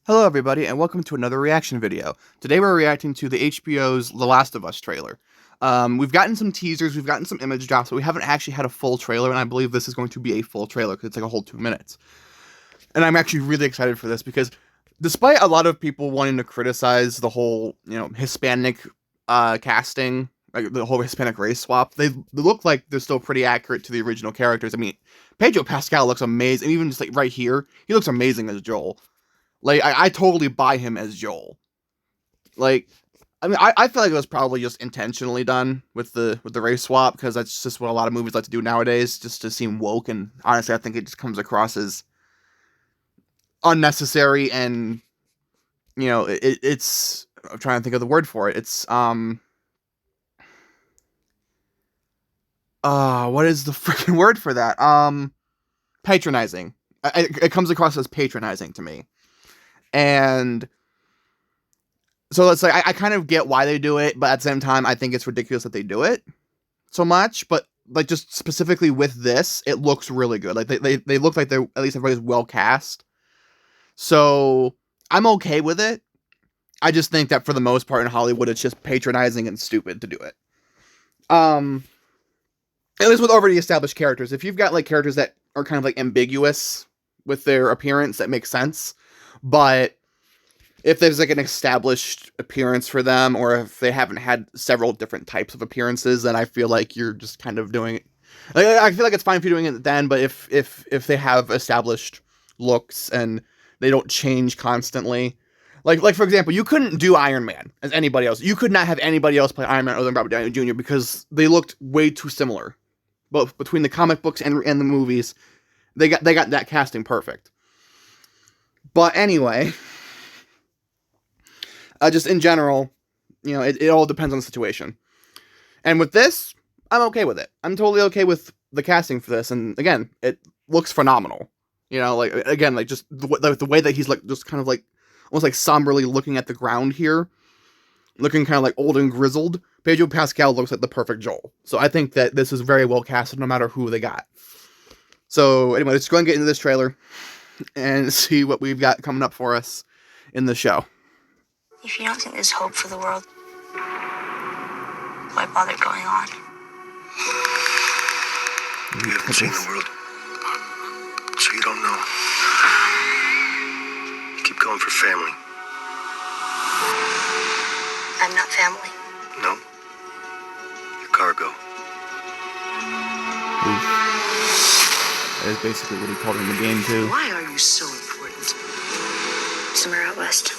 Hello everybody, and welcome to another reaction video. Today we're reacting to the HBO's The Last of Us trailer. We've gotten some teasers, we've gotten some image drops, but we haven't actually had a full trailer, and I believe this is going to be a full trailer, because it's like a whole 2 minutes. And I'm actually really excited for this, because despite a lot of people wanting to criticize the whole, Hispanic casting, like the whole Hispanic race swap, they look like they're still pretty accurate to the original characters. I mean, Pedro Pascal looks amazing, and even just like right here, he looks amazing as Joel. Like, I totally buy him as Joel. Like, I mean, I feel like it was probably just intentionally done with the race swap, because that's just what a lot of movies like to do nowadays, just to seem woke, and honestly, I think it just comes across as unnecessary, and, it's... I'm trying to think of the word for it. It's, what is the freaking word for that? Patronizing. It comes across as patronizing to me. And so it's like, I kind of get why they do it, but at the same time, I think it's ridiculous that they do it so much. But like, just specifically with this, it looks really good. Like, they look like they're, at least everybody's well cast. So I'm okay with it. I just think that for the most part in Hollywood, it's just patronizing and stupid to do it. At least with already established characters. If you've got like characters that are kind of like ambiguous with their appearance, that makes sense. But if there's like an established appearance for them, or if they haven't had several different types of appearances, then I feel like you're just kind of doing it. Like, I feel like it's fine if you're doing it then, but if they have established looks and they don't change constantly, like for example, you couldn't do Iron Man as anybody else. You could not have anybody else play Iron Man other than Robert Downey Jr. because they looked way too similar. Both between the comic books and the movies, they got that casting perfect. But anyway, just in general, it all depends on the situation. And with this, I'm okay with it. I'm totally okay with the casting for this. And again, it looks phenomenal. Like, again, like just the way that he's like, just kind of like, almost like somberly looking at the ground here, looking kind of like old and grizzled. Pedro Pascal looks like the perfect Joel. So I think that this is very well casted no matter who they got. So anyway, let's go and get into this trailer and see what we've got coming up for us in the show. If you don't think there's hope for the world, why bother going on? You haven't seen the world, so you don't know. You keep going for family. I'm not family. No. You're cargo. Oof. That is basically what he called in the game, too. Why are you so important? Somewhere out west,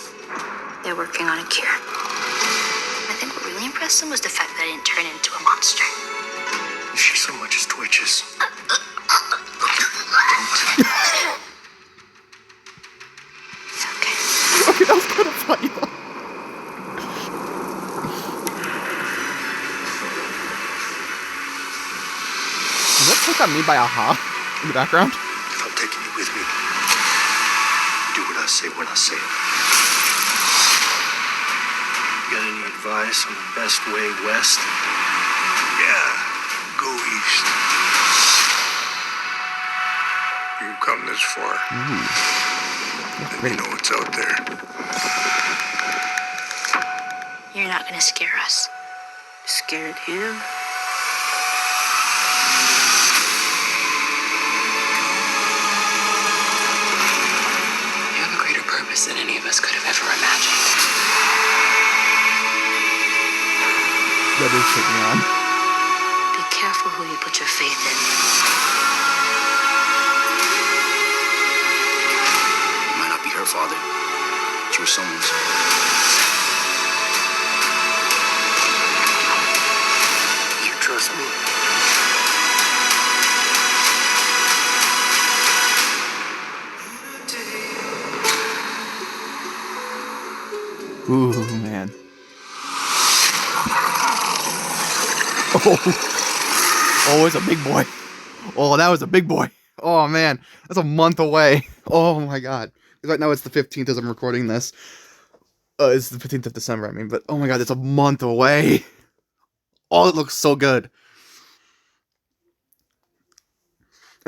they're working on a cure. I think what really impressed them was the fact that I didn't turn into a monster. If she so much as twitches. It's okay. Okay, that was kind of funny, though. Is that Take On Me by Aha in the background? If I'm taking you with me, do what I say when I say it. You got any advice on the best way west? Yeah, go east. You've come this far. And you know what's out there. You're not gonna scare us. Scared him? You have a greater purpose than any of us could have ever imagined. That is taking me on. Be careful who you put your faith in. It might not be her father, but you were someone's. You trust me? Ooh, man. Oh, it's a big boy. Oh, that was a big boy. Oh, man. That's a month away. Oh, my God. Right now it's the 15th as I'm recording this. It's the 15th of December, I mean. But, oh, my God, it's a month away. Oh, it looks so good.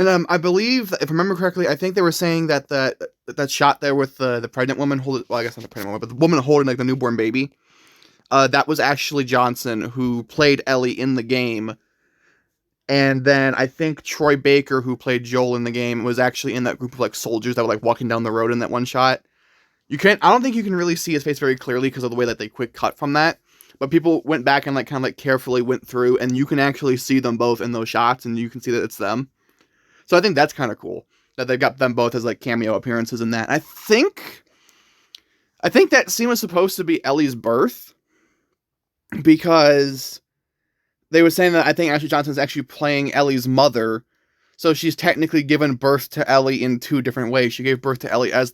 And I believe, if I remember correctly, I think they were saying that that shot there with the pregnant woman holding, well, I guess not the pregnant woman, but the woman holding like the newborn baby, that was actually Johnson who played Ellie in the game. And then I think Troy Baker, who played Joel in the game, was actually in that group of like soldiers that were like walking down the road in that one shot. I don't think you can really see his face very clearly because of the way that they quick cut from that. But people went back and like kind of like carefully went through, and you can actually see them both in those shots, and you can see that it's them. So I think that's kind of cool that they've got them both as like cameo appearances in that. I think that scene was supposed to be Ellie's birth because they were saying that I think Ashley Johnson's actually playing Ellie's mother. So she's technically given birth to Ellie in two different ways. She gave birth to Ellie as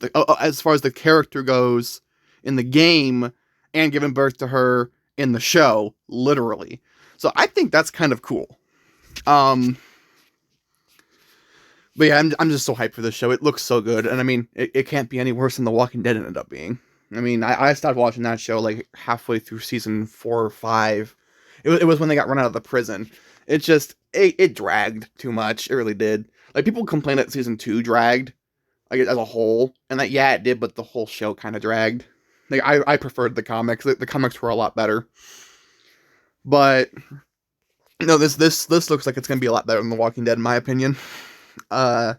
far as the character goes in the game, and given birth to her in the show, literally. So I think that's kind of cool. But yeah, I'm just so hyped for this show. It looks so good, and I mean, it can't be any worse than The Walking Dead ended up being. I mean, I stopped watching that show like halfway through season 4 or 5. It was when they got run out of the prison. It dragged too much. It really did. Like, people complain that season 2 dragged, like, as a whole, and that, yeah, it did, but the whole show kind of dragged. Like, I preferred the comics. The comics were a lot better. But no, this looks like it's gonna be a lot better than The Walking Dead, in my opinion. And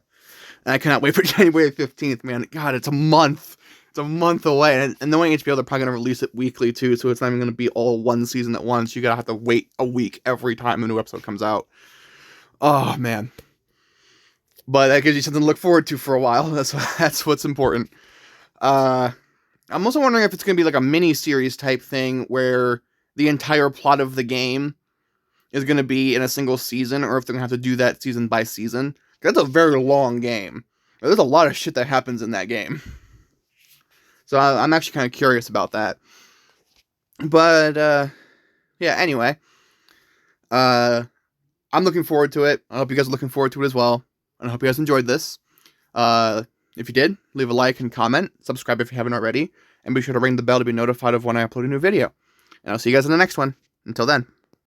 I cannot wait for January 15th, man. God, it's a month. It's a month away. And knowing HBO, they're probably going to release it weekly, too, so it's not even going to be all one season at once. You're going to have to wait a week every time a new episode comes out. Oh, man. But that gives you something to look forward to for a while. That's what's important. I'm also wondering if it's going to be like a mini-series type thing where the entire plot of the game is going to be in a single season, or if they're going to have to do that season by season. That's a very long game. There's a lot of shit that happens in that game. So I'm actually kind of curious about that. But, yeah, anyway. I'm looking forward to it. I hope you guys are looking forward to it as well. And I hope you guys enjoyed this. If you did, leave a like and comment. Subscribe if you haven't already. And be sure to ring the bell to be notified of when I upload a new video. And I'll see you guys in the next one. Until then.